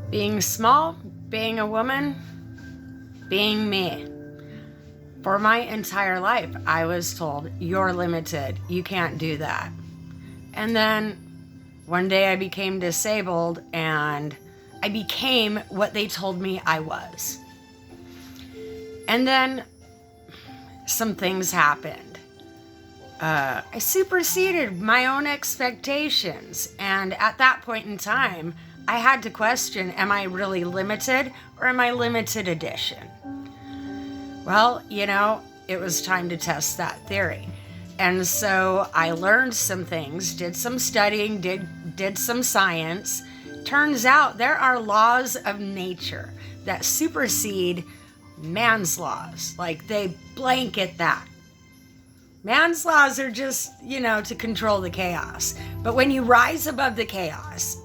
Being small, being a woman, being me. For my entire life, I was told, you're limited. You can't do that. And then one day I became disabled and I became what they told me I was. And then some things happened. I superseded my own expectations. And at that point in time, I had to question, am I really limited or am I limited edition? Well, it was time to test that theory. And so I learned some things, did some studying, did some science. Turns out there are laws of nature that supersede man's laws. Like, they blanket that. Man's laws are just, to control the chaos. But when you rise above the chaos,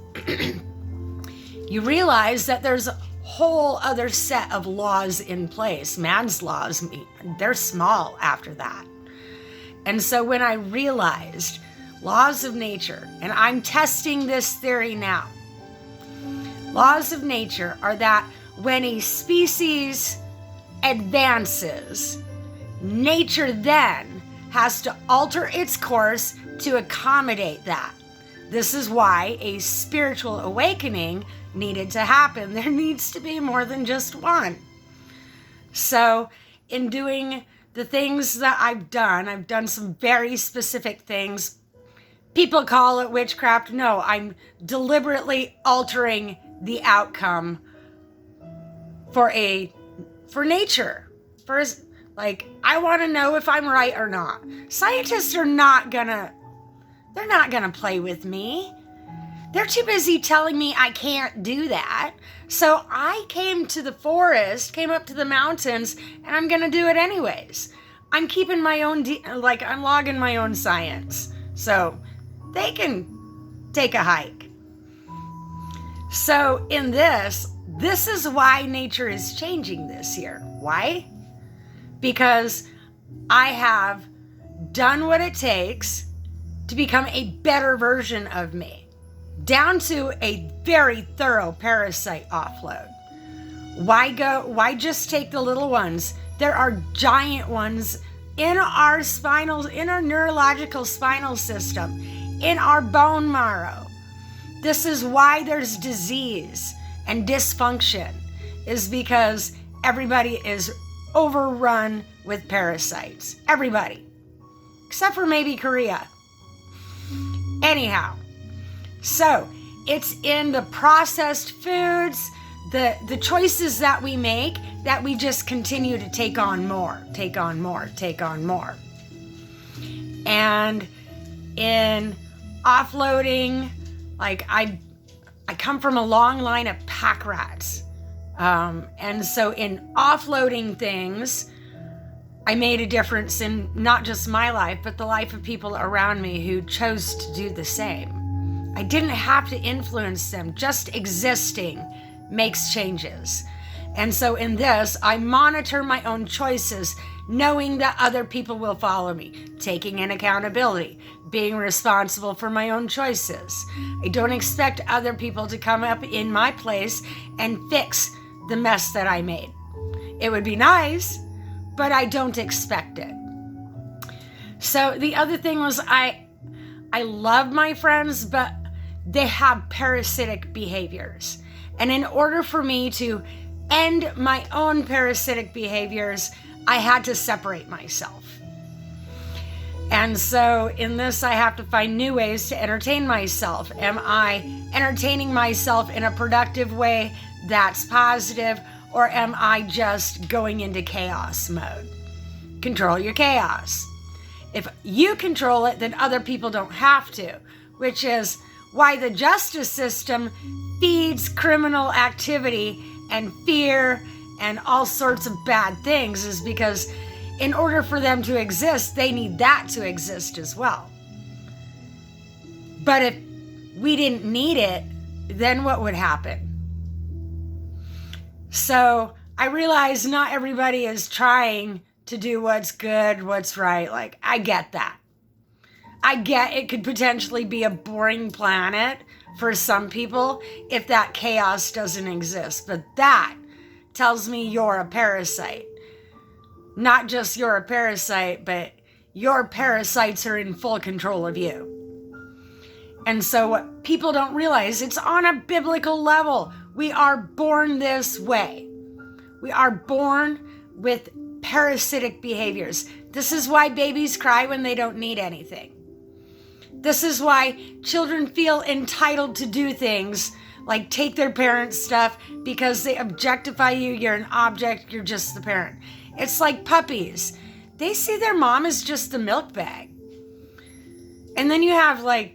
you realize that there's a whole other set of laws in place. Man's laws, they're small after that. And so when I realized laws of nature, and I'm testing this theory now, laws of nature are that when a species advances, nature then has to alter its course to accommodate that. This is why a spiritual awakening needed to happen. There needs to be more than just one. So in doing the things that I've done some very specific things. People call it witchcraft. No, I'm deliberately altering the outcome for nature. I want to know if I'm right or not. Scientists are not gonna play with me. They're too busy telling me I can't do that. So I came up to the mountains, and I'm gonna do it anyways. I'm keeping my own, I'm logging my own science. So they can take a hike. So in this is why nature is changing this year. Why? Because I have done what it takes to become a better version of me, down to a very thorough parasite offload. Why just take the little ones? There are giant ones in our neurological spinal system, in our bone marrow. This is why there's disease and dysfunction, is because everybody is overrun with parasites. Everybody. Except for maybe Korea. Anyhow. So, it's in the processed foods, the choices that we make, that we just continue to take on more. And in offloading, I come from a long line of pack rats. And so in offloading things, I made a difference in not just my life, but the life of people around me who chose to do the same. I didn't have to influence them. Just existing makes changes. And so in this, I monitor my own choices, knowing that other people will follow me, taking in accountability, being responsible for my own choices. I don't expect other people to come up in my place and fix the mess that I made. It would be nice, but I don't expect it. So the other thing was I love my friends, but they have parasitic behaviors. And in order for me to end my own parasitic behaviors, I had to separate myself. And so in this, I have to find new ways to entertain myself. Am I entertaining myself in a productive way that's positive, or am I just going into chaos mode? Control your chaos. If you control it, then other people don't have to, which is why the justice system feeds criminal activity and fear and all sorts of bad things, is because in order for them to exist, they need that to exist as well. But if we didn't need it, then what would happen? So I realize not everybody is trying to do what's good, what's right. I get that. I get it could potentially be a boring planet for some people if that chaos doesn't exist. But that tells me you're a parasite. Not just you're a parasite, but your parasites are in full control of you. And so what people don't realize, it's on a biblical level. We are born this way. We are born with parasitic behaviors. This is why babies cry when they don't need anything. This is why children feel entitled to do things like take their parents' stuff because they objectify you. You're an object. You're just the parent. It's like puppies. They see their mom as just the milk bag. And then you have, like,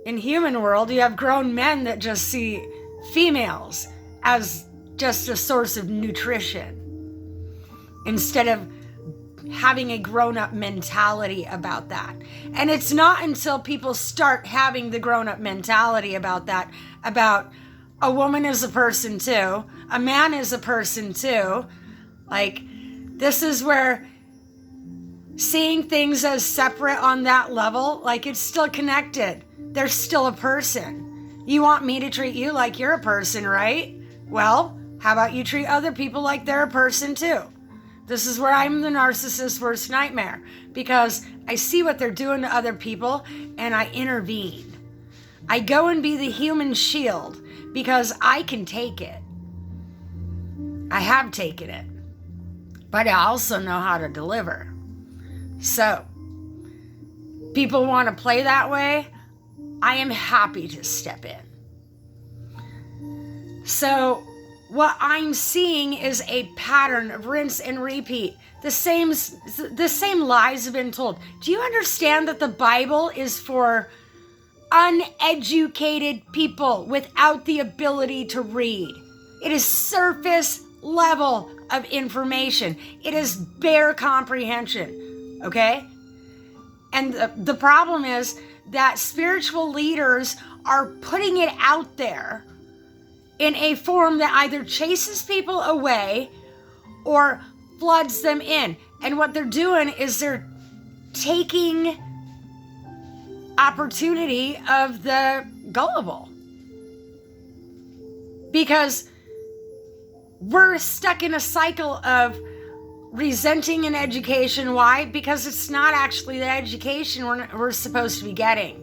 in human world, you have grown men that just see females as just a source of nutrition instead of having a grown-up mentality about that. And it's not until people start having the grown-up mentality about that, about a woman is a person too, a man is a person too. Like, this is where seeing things as separate on that level, like, it's still connected. They're still a person. You want me to treat you like you're a person, right? Well, how about you treat other people like they're a person too? This is where I'm the narcissist's worst nightmare, because I see what they're doing to other people and I intervene. I go and be the human shield because I can take it. I have taken it, but I also know how to deliver. So, people want to play that way, I am happy to step in. So, what I'm seeing is a pattern of rinse and repeat. The same lies have been told. Do you understand that the Bible is for uneducated people without the ability to read? It is surface level of information. It is bare comprehension, okay? And the problem is that spiritual leaders are putting it out there in a form that either chases people away or floods them in. And what they're doing is they're taking opportunity of the gullible. Because we're stuck in a cycle of resenting an education. Why? Because it's not actually the education we're supposed to be getting.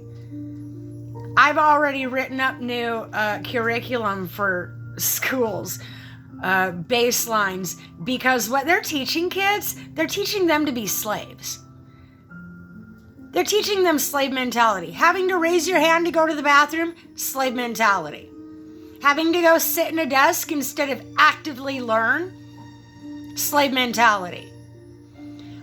I've already written up new curriculum for schools, baselines, because what they're teaching kids, they're teaching them to be slaves. They're teaching them slave mentality. Having to raise your hand to go to the bathroom, slave mentality. Having to go sit in a desk instead of actively learn, slave mentality.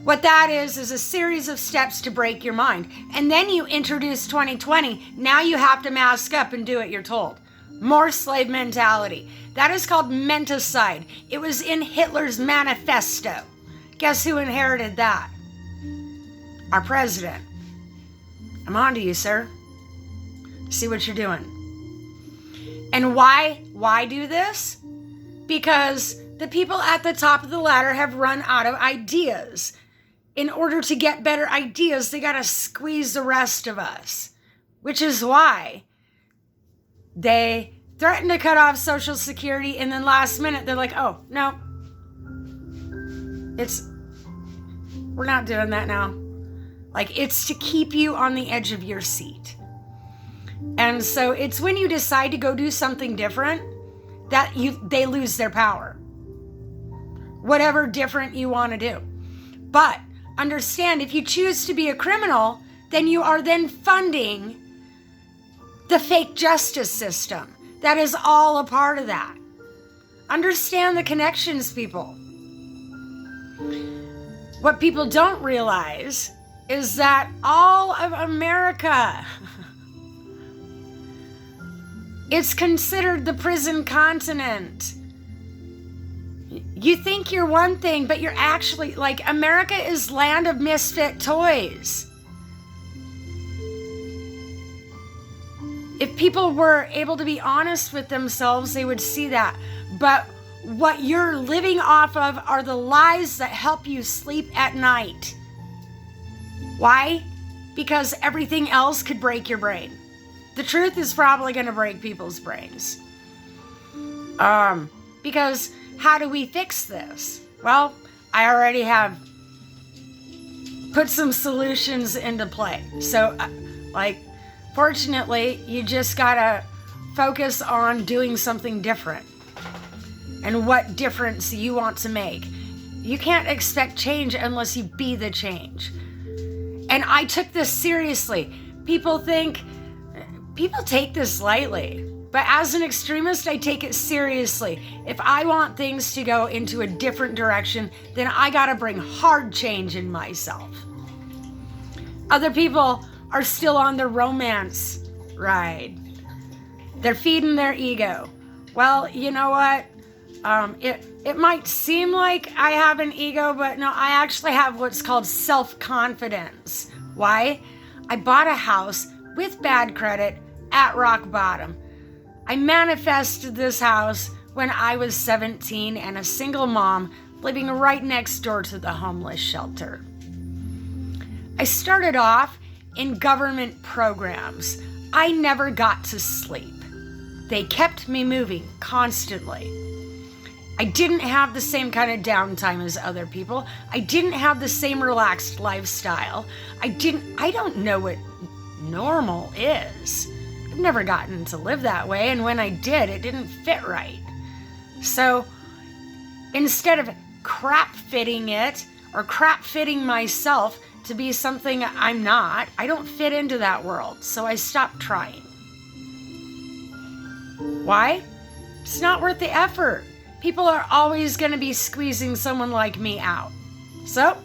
What that is a series of steps to break your mind. And then you introduce 2020. Now you have to mask up and do what you're told. More slave mentality. That is called menticide. It was in Hitler's manifesto. Guess who inherited that? Our president. I'm on to you, sir. See what you're doing. And why do this? Because the people at the top of the ladder have run out of ideas. In order to get better ideas, they got to squeeze the rest of us. Which is why they threaten to cut off Social Security, and then last minute they're like, oh, no. We're not doing that now. Like, it's to keep you on the edge of your seat. And so it's when you decide to go do something different that they lose their power. Whatever different you want to do. But understand, if you choose to be a criminal, then you are then funding the fake justice system. That is all a part of that. Understand the connections, people. What people don't realize is that all of America, it's considered the prison continent. You think you're one thing, but you're actually, like, America is land of misfit toys. If people were able to be honest with themselves, they would see that. But what you're living off of are the lies that help you sleep at night. Why? because everything else could break your brain. The truth is probably going to break people's brains. Because how do we fix this? Well, I already have put some solutions into play. So, fortunately, you just gotta focus on doing something different and what difference you want to make. You can't expect change unless you be the change. And I took this seriously. People take this lightly. But as an extremist, I take it seriously. If I want things to go into a different direction, then I gotta bring hard change in myself. Other people are still on the romance ride. They're feeding their ego. Well, you know what? It might seem like I have an ego, but no, I actually have what's called self-confidence. Why? I bought a house with bad credit at rock bottom. I manifested this house when I was 17 and a single mom living right next door to the homeless shelter. I started off in government programs. I never got to sleep. They kept me moving constantly. I didn't have the same kind of downtime as other people. I didn't have the same relaxed lifestyle. I don't know what normal is. I've never gotten to live that way, and when I did, it didn't fit right. So instead of crap fitting it or crap fitting myself to be something I'm not, I don't fit into that world, so I stopped trying. Why? It's not worth the effort. People are always going to be squeezing someone like me out. So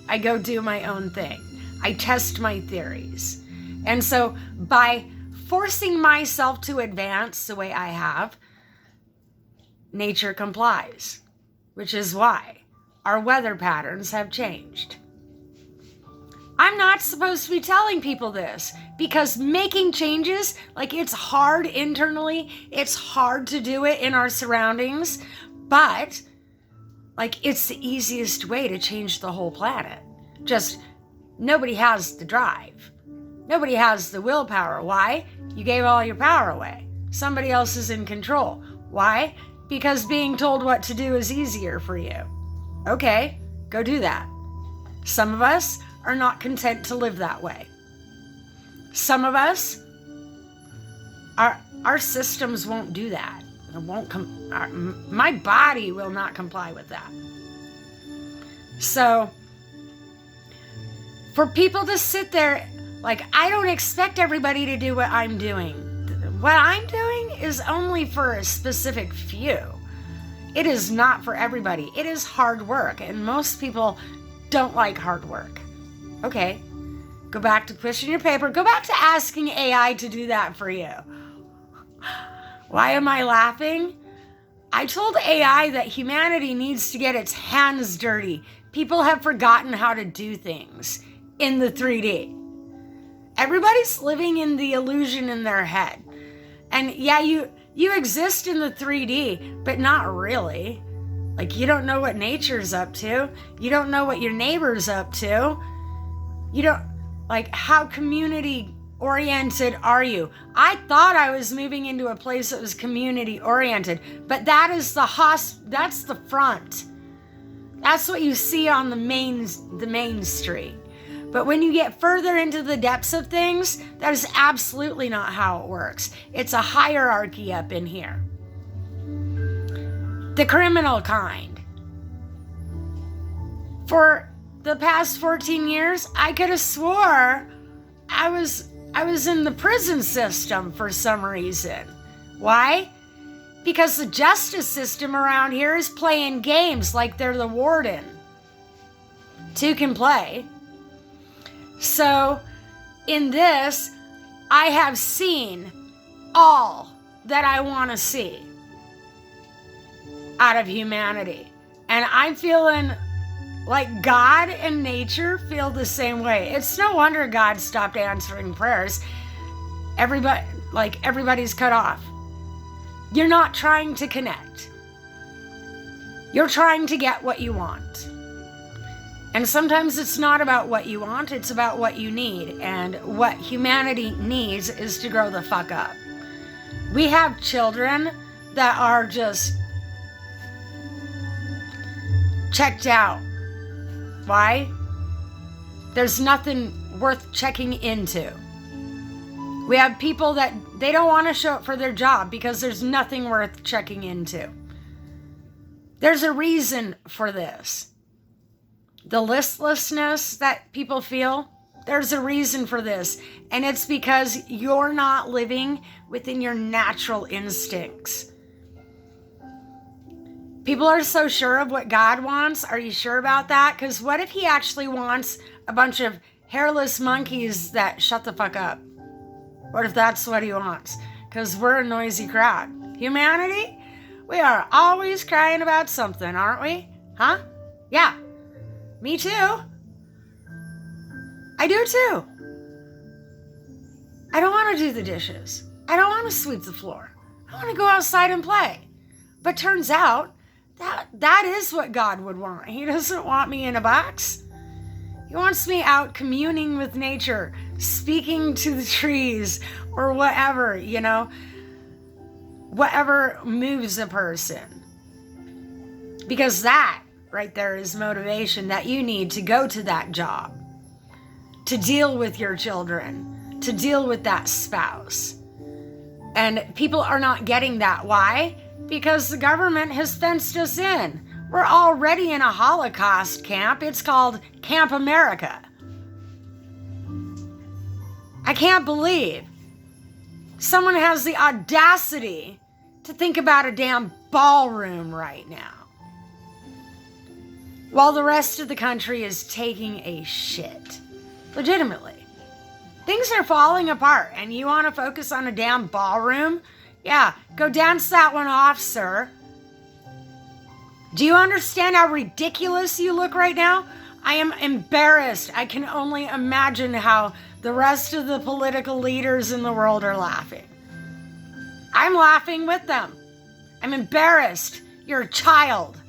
I go do my own thing. I test my theories. And so by forcing myself to advance the way I have, nature complies, which is why our weather patterns have changed. I'm not supposed to be telling people this because making changes, it's hard internally, it's hard to do it in our surroundings, but it's the easiest way to change the whole planet. Just nobody has the drive. Nobody has the willpower. Why? You gave all your power away. Somebody else is in control. Why? Because being told what to do is easier for you. Okay, go do that. Some of us are not content to live that way. Some of us, our systems won't do that. It won't my body will not comply with that. So, for people to sit there, I don't expect everybody to do what I'm doing. What I'm doing is only for a specific few. It is not for everybody. It is hard work, and most people don't like hard work. Okay, go back to pushing your paper. Go back to asking AI to do that for you. Why am I laughing? I told AI that humanity needs to get its hands dirty. People have forgotten how to do things in the 3D. Everybody's living in the illusion in their head. And yeah, you exist in the 3D, but not really. You don't know what nature's up to. You don't know what your neighbor's up to. You don't, how community oriented are you? I thought I was moving into a place that was community oriented, but that is that's the front. That's what you see on the main street. But when you get further into the depths of things, that is absolutely not how it works. It's a hierarchy up in here. The criminal kind. For the past 14 years, I could have swore I was in the prison system for some reason. Why? Because the justice system around here is playing games like they're the warden. Two can play. So, in this, I have seen all that I want to see out of humanity. And I'm feeling like God and nature feel the same way. It's no wonder God stopped answering prayers. Everybody's cut off. You're not trying to connect. You're trying to get what you want. And sometimes it's not about what you want, it's about what you need. And what humanity needs is to grow the fuck up. We have children that are just checked out. Why? There's nothing worth checking into. We have people that they don't want to show up for their job because there's nothing worth checking into. There's a reason for this. The listlessness that people feel, there's a reason for this. And it's because you're not living within your natural instincts. People are so sure of what God wants. Are you sure about that? Because what if he actually wants a bunch of hairless monkeys that shut the fuck up? What if that's what he wants? Because we're a noisy crowd. Humanity, we are always crying about something, aren't we? Huh? Yeah. Me too. I do too. I don't want to do the dishes. I don't want to sweep the floor. I want to go outside and play. But turns out that is what God would want. He doesn't want me in a box. He wants me out communing with nature, speaking to the trees or whatever, whatever moves a person. Because that right there is motivation that you need to go to that job, to deal with your children, to deal with that spouse. And people are not getting that. Why? Because the government has fenced us in. We're already in a Holocaust camp. It's called Camp America. I can't believe someone has the audacity to think about a damn ballroom right now, while the rest of the country is taking a shit. Legitimately. Things are falling apart, and you want to focus on a damn ballroom? Yeah, go dance that one off, sir. Do you understand how ridiculous you look right now? I am embarrassed. I can only imagine how the rest of the political leaders in the world are laughing. I'm laughing with them. I'm embarrassed. You're a child.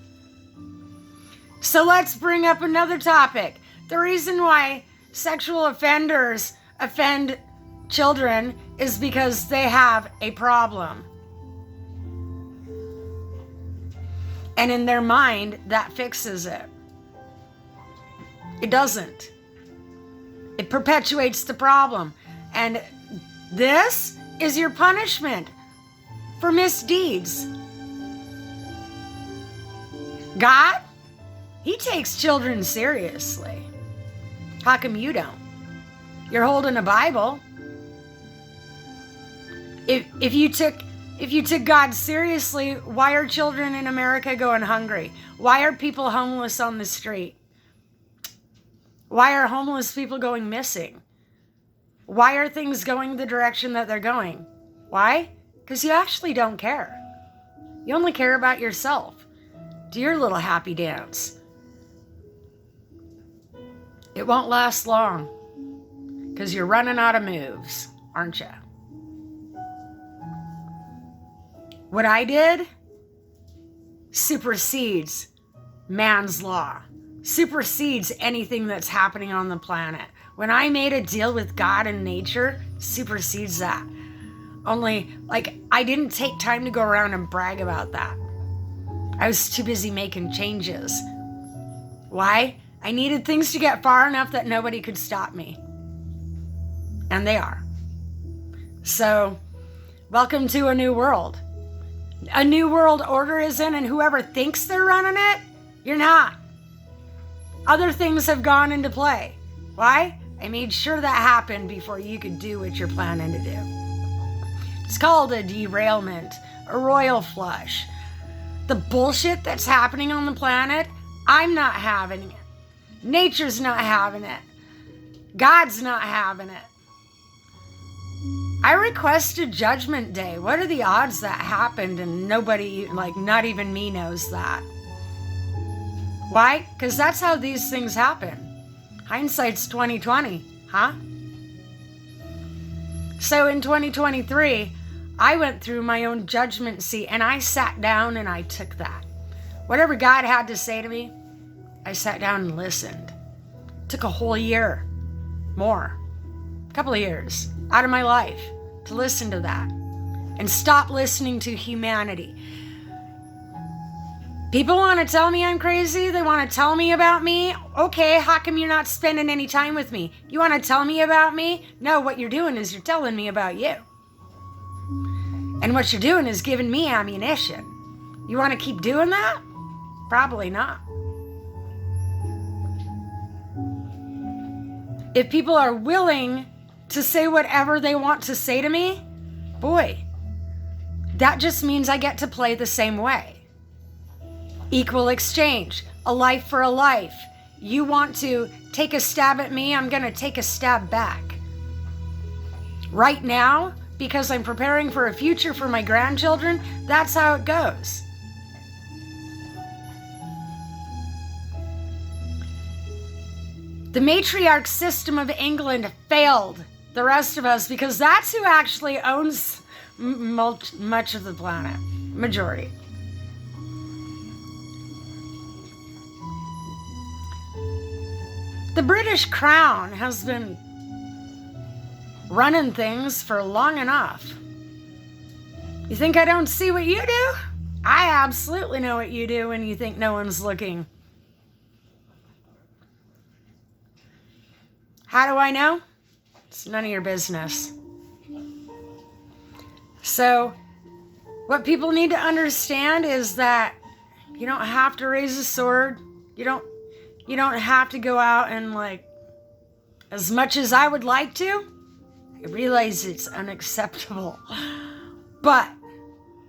So let's bring up another topic. The reason why sexual offenders offend children is because they have a problem. And in their mind, that fixes it. It doesn't. It perpetuates the problem. And this is your punishment for misdeeds. God, he takes children seriously. How come you don't? You're holding a Bible. If you took God seriously, why are children in America going hungry? Why are people homeless on the street? Why are homeless people going missing? Why are things going the direction that they're going? Why? Because you actually don't care. You only care about yourself. Do your little happy dance. It won't last long because you're running out of moves, aren't you? What I did supersedes man's law, supersedes anything that's happening on the planet. When I made a deal with God and nature, supersedes that. Only, I didn't take time to go around and brag about that. I was too busy making changes. Why? I needed things to get far enough that nobody could stop me. And they are. So, welcome to a new world. A new world order is in, and whoever thinks they're running it, you're not. Other things have gone into play. Why? I made sure that happened before you could do what you're planning to do. It's called a derailment, a royal flush. The bullshit that's happening on the planet, I'm not having it. Nature's not having it. God's not having it. I requested Judgment Day. What are the odds that happened and nobody, not even me knows that? Why? Because that's how these things happen. Hindsight's 20/20, huh? So in 2023, I went through my own judgment seat and I sat down and I took that. Whatever God had to say to me, I sat down and listened. Took a whole year, more, a couple of years out of my life to listen to that and stop listening to humanity. People want to tell me I'm crazy. They want to tell me about me. Okay, how come you're not spending any time with me? You want to tell me about me? No, what you're doing is you're telling me about you. And what you're doing is giving me ammunition. You want to keep doing that? Probably not. If people are willing to say whatever they want to say to me, boy, that just means I get to play the same way. Equal exchange, a life for a life. You want to take a stab at me, I'm going to take a stab back. Right now, because I'm preparing for a future for my grandchildren, that's how it goes. The matriarch system of England failed the rest of us because that's who actually owns much of the planet, majority. The British Crown has been running things for long enough. You think I don't see what you do? I absolutely know what you do when you think no one's looking. How do I know? It's none of your business. So, what people need to understand is that you don't have to raise a sword. You don't have to go out and, like, as much as I would like to, I realize it's unacceptable. But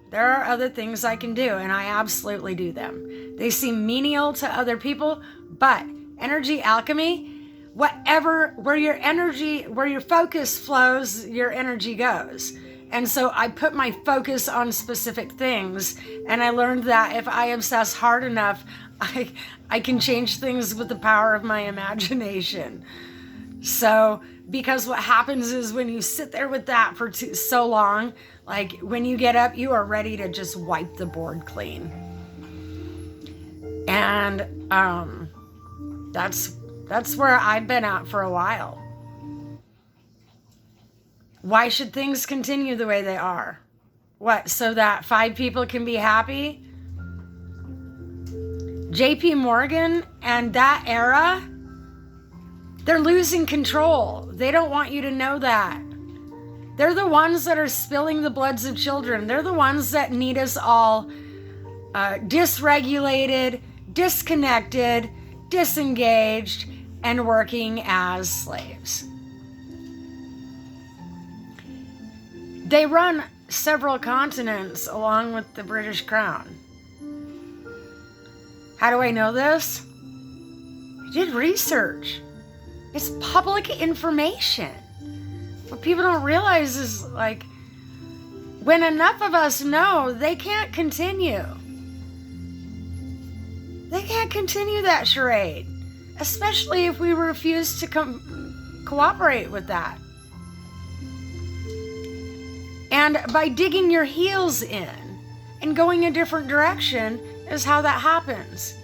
there are other things I can do, and I absolutely do them. They seem menial to other people, but energy alchemy, where your focus flows, your energy goes. And so I put my focus on specific things, and I learned that if I obsess hard enough, I can change things with the power of my imagination. So, because what happens is when you sit there with that for so long, like when you get up, you are ready to just wipe the board clean. And that's where I've been at for a while. Why should things continue the way they are? What, so that 5 people can be happy? JP Morgan and that era, they're losing control. They don't want you to know that. They're the ones that are spilling the bloods of children. They're the ones that need us all dysregulated, disconnected, disengaged, and working as slaves. They run several continents along with the British Crown. How do I know this? I did research. It's public information. What people don't realize is, like, when enough of us know, they can't continue. They can't continue that charade, especially if we refuse to cooperate with that. And by digging your heels in and going a different direction is how that happens.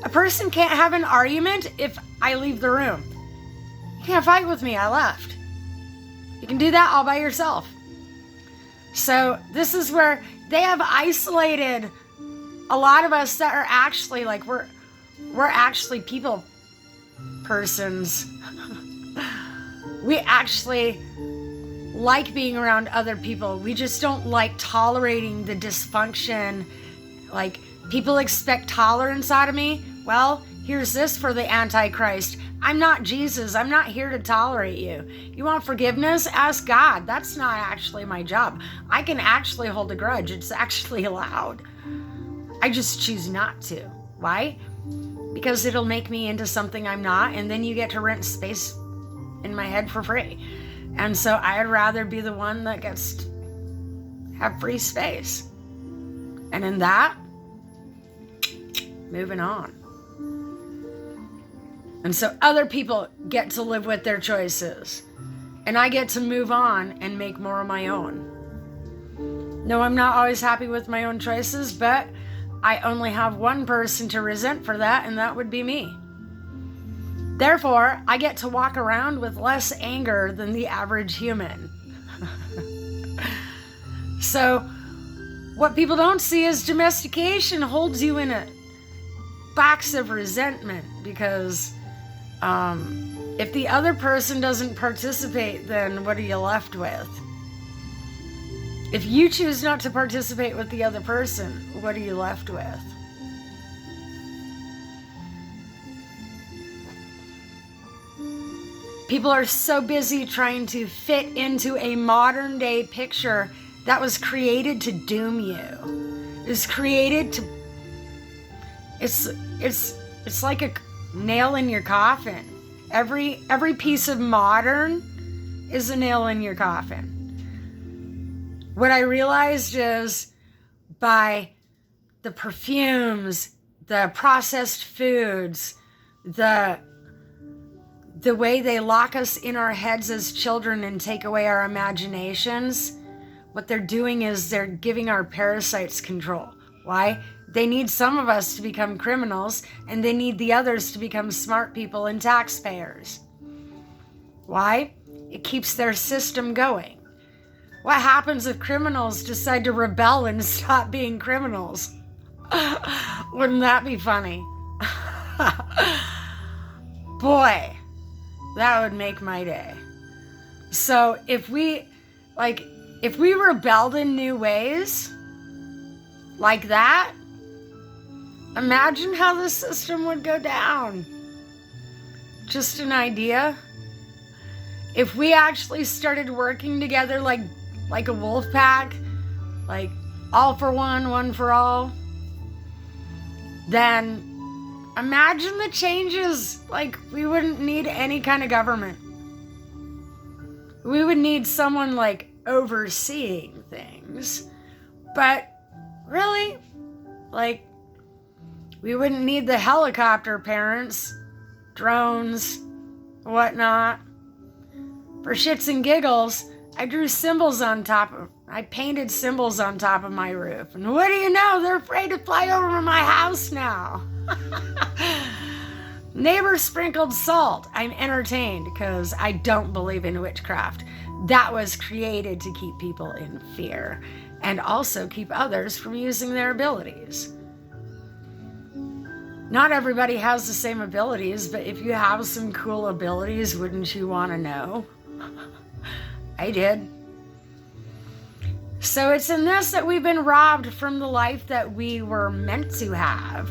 A person can't have an argument if I leave the room. You can't fight with me, I left. You can do that all by yourself. So this is where they have isolated a lot of us that are actually, like, we're actually people persons. We actually like being around other people. We just don't like tolerating the dysfunction. Like, people expect tolerance out of me. Well, here's this for the Antichrist. I'm not Jesus. I'm not here to tolerate you. You want forgiveness? Ask God. That's not actually my job. I can actually hold a grudge. It's actually allowed. I just choose not to. Why? Because it'll make me into something I'm not, and then you get to rent space in my head for free. And so I'd rather be the one that gets to have free space. And in that, moving on. And so other people get to live with their choices. And I get to move on and make more of my own. No, I'm not always happy with my own choices, but I only have one person to resent for that, and that would be me. Therefore, I get to walk around with less anger than the average human. So, what people don't see is domestication holds you in a box of resentment, because if the other person doesn't participate, then what are you left with? If you choose not to participate with the other person, what are you left with? People are so busy trying to fit into a modern day picture that was created to doom you. It was created to... It's like a nail in your coffin. Every piece of modern is a nail in your coffin. What I realized is, by the perfumes, the processed foods, the way they lock us in our heads as children and take away our imaginations, what they're doing is they're giving our parasites control. Why? They need some of us to become criminals, and they need the others to become smart people and taxpayers. Why? It keeps their system going. What happens if criminals decide to rebel and stop being criminals? Wouldn't that be funny? Boy, that would make my day. So if we rebelled in new ways like that, imagine how the system would go down. Just an idea. If we actually started working together like a wolf pack, like all for one for all, then imagine the changes. Like, we wouldn't need any kind of government. We would need someone like overseeing things. But really, like, we wouldn't need the helicopter parents, drones, whatnot. For shits and giggles, I painted symbols on top of my roof. And what do you know? They're afraid to fly over my house now. Neighbor sprinkled salt. I'm entertained because I don't believe in witchcraft. That was created to keep people in fear and also keep others from using their abilities. Not everybody has the same abilities, but if you have some cool abilities, wouldn't you want to know? I did. So it's in this that we've been robbed from the life that we were meant to have.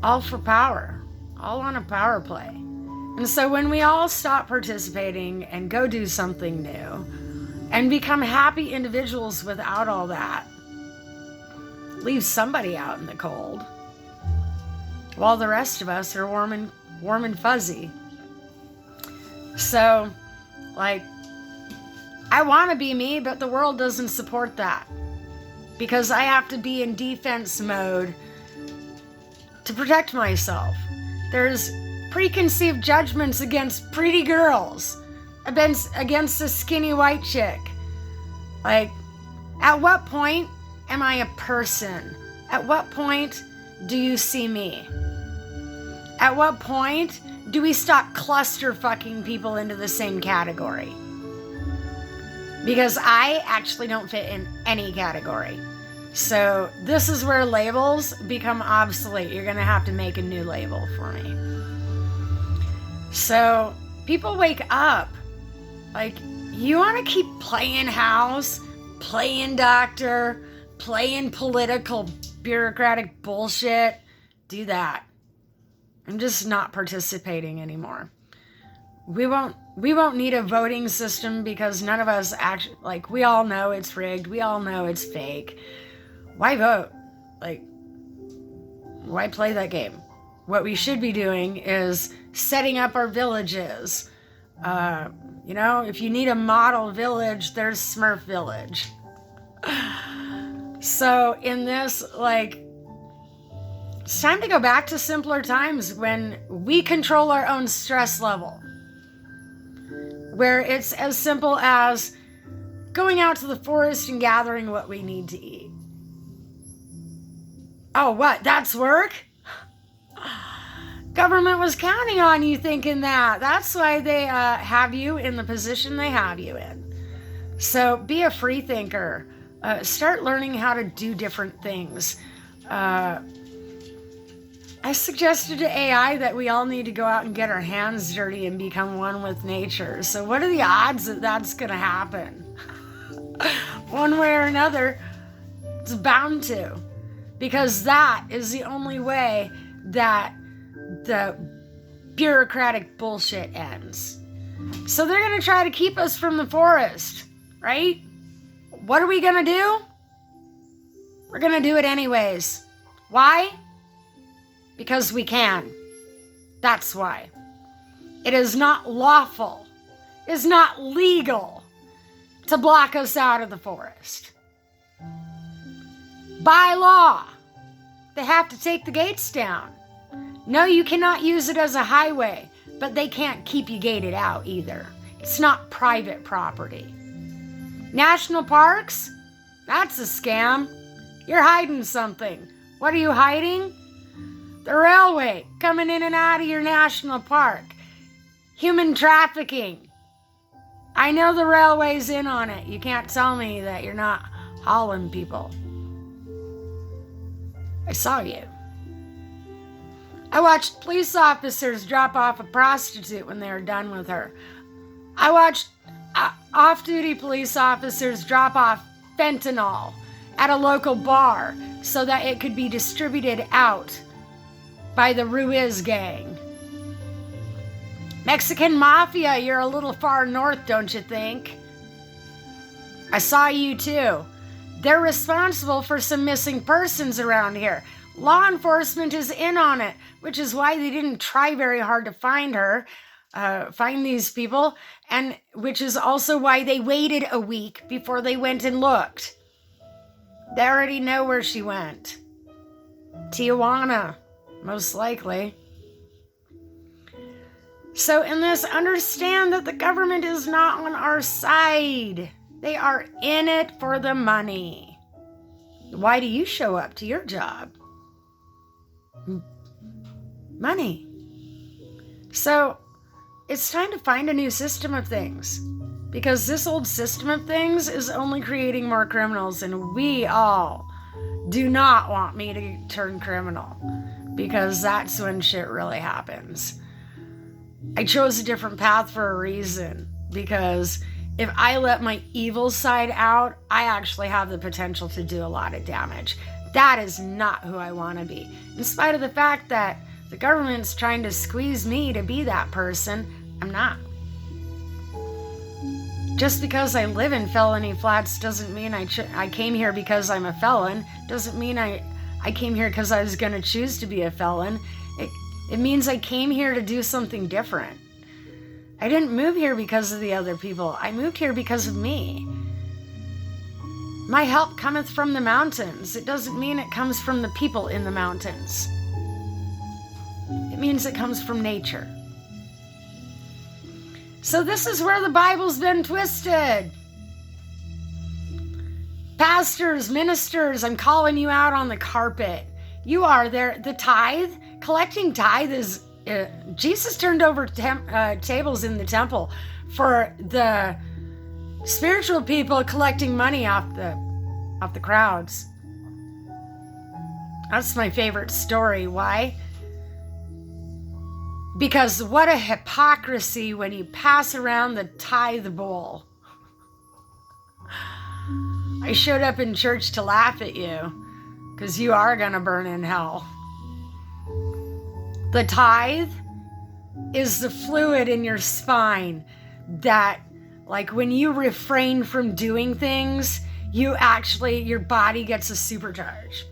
All for power. All on a power play. And so when we all stop participating and go do something new and become happy individuals without all that, leave somebody out in the cold while the rest of us are warm and fuzzy. So, like, I want to be me, but the world doesn't support that, because I have to be in defense mode to protect myself. There's preconceived judgments against pretty girls, against a skinny white chick. Like, at what point am I a person? At what point do you see me? At what point do we stop cluster fucking people into the same category? Because I actually don't fit in any category. So this is where labels become obsolete. You're gonna have to make a new label for me. So people wake up. Like, you wanna keep playing house, playing doctor, playing political bureaucratic bullshit? Do that. I'm just not participating anymore. We won't need a voting system, because none of us actually, like, we all know it's rigged. We all know it's fake. Why vote? Like, why play that game? What we should be doing is setting up our villages. If you need a model village, there's Smurf Village. So in this, like, it's time to go back to simpler times when we control our own stress level. Where it's as simple as going out to the forest and gathering what we need to eat. Oh, what? That's work? Government was counting on you thinking that. That's why they have you in the position they have you in. So be a free thinker. Start learning how to do different things. I suggested to AI that we all need to go out and get our hands dirty and become one with nature. So what are the odds that that's going to happen? One way or another, it's bound to. Because that is the only way that the bureaucratic bullshit ends. So they're going to try to keep us from the forest, right? What are we going to do? We're going to do it anyways. Why? Because we can. That's why. It is not lawful. It is not legal to block us out of the forest. By law, they have to take the gates down. No, you cannot use it as a highway, but they can't keep you gated out either. It's not private property. National parks? That's a scam. You're hiding something. What are you hiding? The railway coming in and out of your national park. Human trafficking. I know the railway's in on it. You can't tell me that you're not hauling people. I saw you. I watched police officers drop off a prostitute when they were done with her. I watched off-duty police officers drop off fentanyl at a local bar so that it could be distributed out by the Ruiz gang. Mexican mafia, you're a little far north, don't you think? I saw you too. They're responsible for some missing persons around here. Law enforcement is in on it, which is why they didn't try very hard to find her, find these people, and which is also why they waited a week before they went and looked. They already know where she went. Tijuana, most likely. So in this, understand that the government is not on our side. They are in it for the money. Why do you show up to your job? Money. So it's time to find a new system of things, because this old system of things is only creating more criminals, and we all do not want me to turn criminal, because that's when shit really happens. I chose a different path for a reason, because if I let my evil side out, I actually have the potential to do a lot of damage. That is not who I want to be. In spite of the fact that the government's trying to squeeze me to be that person, I'm not. Just because I live in Felony Flats doesn't mean I came here because I'm a felon. Doesn't mean I came here because I was going to choose to be a felon. It means I came here to do something different. I didn't move here because of the other people. I moved here because of me. My help cometh from the mountains. It doesn't mean it comes from the people in the mountains. It means it comes from nature. So this is where the Bible's been twisted. Pastors, ministers, I'm calling you out on the carpet. You are there. The tithe, collecting tithe is, Jesus turned over tables in the temple for the spiritual people collecting money off the crowds. That's my favorite story. Why? Because what a hypocrisy when you pass around the tithe bowl. I showed up in church to laugh at you, because you are going to burn in hell. The tithe is the fluid in your spine that, like, when you refrain from doing things, your body gets a supercharge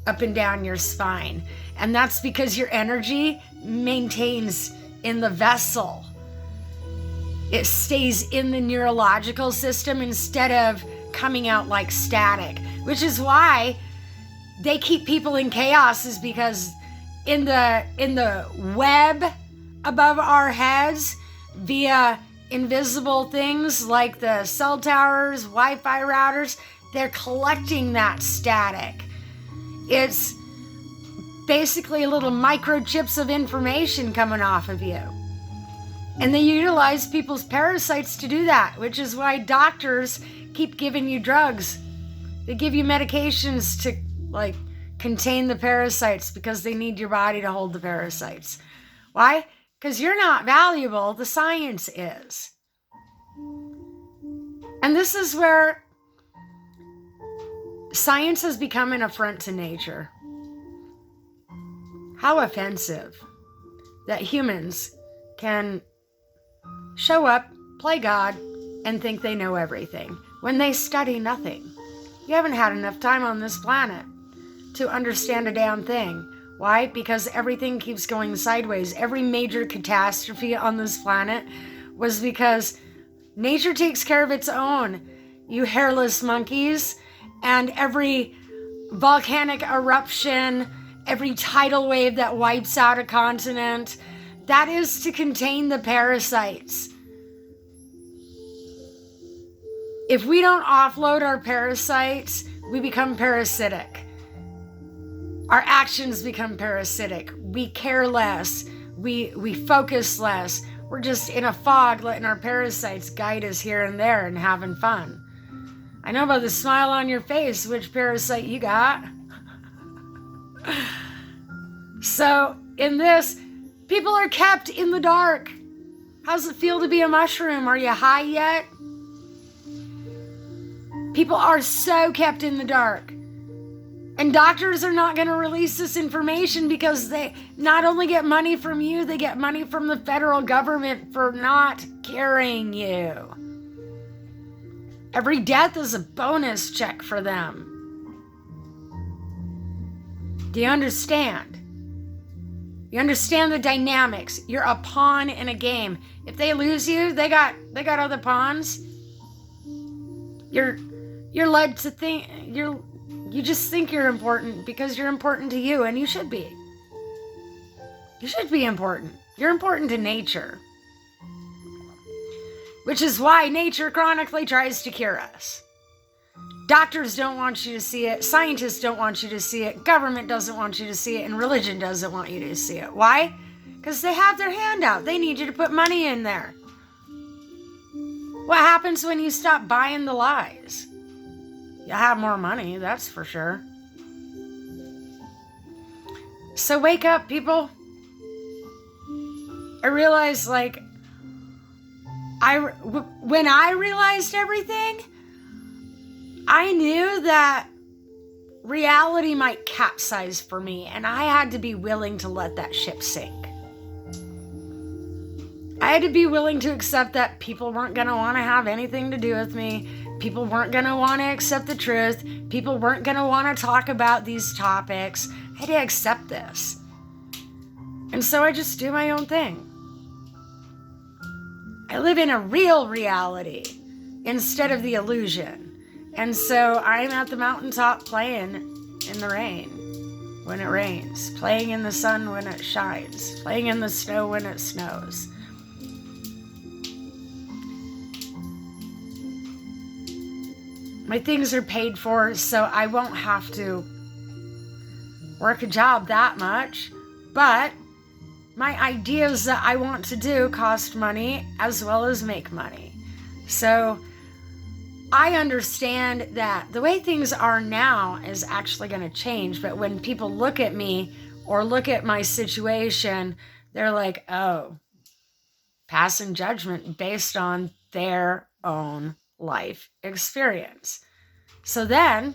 up and down your spine. And that's because your energy maintains in the vessel. It stays in the neurological system instead of coming out like static, which is why they keep people in chaos, is because in the web above our heads, via invisible things like the cell towers, Wi-Fi routers, they're collecting that static. It's basically little microchips of information coming off of you. And they utilize people's parasites to do that, which is why doctors keep giving you drugs. They give you medications to contain the parasites because they need your body to hold the parasites. Why? Because you're not valuable, the science is. And this is where science has become an affront to nature. How offensive that humans can show up, play God, and think they know everything when they study nothing. You haven't had enough time on this planet to understand a damn thing. Why? Because everything keeps going sideways. Every major catastrophe on this planet was because nature takes care of its own, you hairless monkeys. And every volcanic eruption, every tidal wave that wipes out a continent, that is to contain the parasites. If we don't offload our parasites, we become parasitic. Our actions become parasitic. We care less. We focus less. We're just in a fog, letting our parasites guide us here and there and having fun. I know by the smile on your face which parasite you got. So in this, people are kept in the dark. How's it feel to be a mushroom? Are you high yet? People are so kept in the dark. And doctors are not going to release this information because they not only get money from you, they get money from the federal government for not curing you. Every death is a bonus check for them. Do you understand? You understand the dynamics. You're a pawn in a game. If they lose you, they got other pawns. You're led to think you just think you're important because you're important to you, and you should be. You should be important. You're important to nature. Which is why nature chronically tries to cure us. Doctors don't want you to see it. Scientists don't want you to see it. Government doesn't want you to see it. And religion doesn't want you to see it. Why? Because they have their hand out. They need you to put money in there. What happens when you stop buying the lies? You have more money, that's for sure. So wake up, people. I realized, when I realized everything, I knew that reality might capsize for me, and I had to be willing to let that ship sink. I had to be willing to accept that people weren't going to want to have anything to do with me. People weren't going to want to accept the truth. People weren't going to want to talk about these topics. I had to accept this. And so I just do my own thing. I live in a real reality instead of the illusion. And so I'm at the mountaintop playing in the rain when it rains, playing in the sun when it shines, playing in the snow when it snows. My things are paid for, so I won't have to work a job that much. But my ideas that I want to do cost money as well as make money. So I understand that the way things are now is actually going to change. But when people look at me or look at my situation, they're like, oh, passing judgment based on their own life experience. So then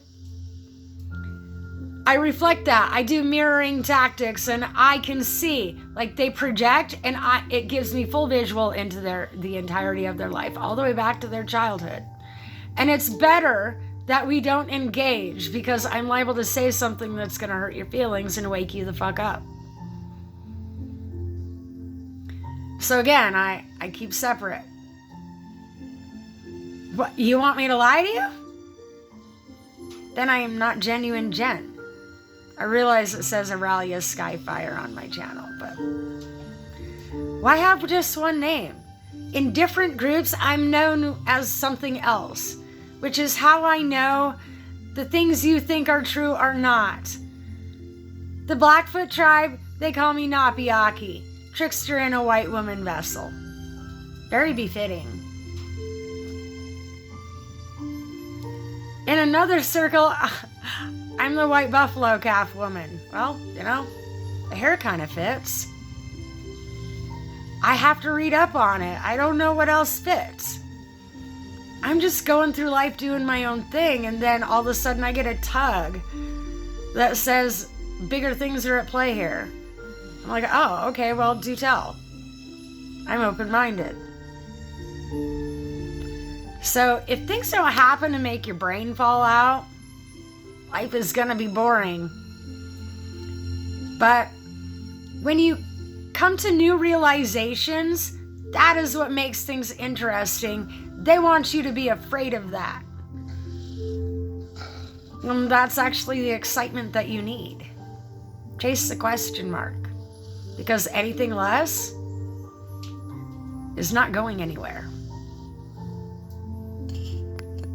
I reflect that. I do mirroring tactics, and I can see, they project, and it gives me full visual into the entirety of their life, all the way back to their childhood. And it's better that we don't engage, because I'm liable to say something that's going to hurt your feelings and wake you the fuck up. So again, I keep separate. What, you want me to lie to you? Then I am not genuine Jen. I realize it says Aurelia Skyfire on my channel, but why have just one name? In different groups, I'm known as something else, which is how I know the things you think are true are not. The Blackfoot tribe, they call me Napiaki, trickster in a white woman vessel. Very befitting. In another circle, I'm the white buffalo calf woman. Well, the hair kind of fits. I have to read up on it. I don't know what else fits. I'm just going through life doing my own thing, and then all of a sudden I get a tug that says bigger things are at play here. I'm like, oh, okay, well, do tell. I'm open-minded. So if things don't happen to make your brain fall out, life is gonna be boring. But when you come to new realizations, that is what makes things interesting. They want you to be afraid of that. And that's actually the excitement that you need. Chase the question mark. Because anything less is not going anywhere.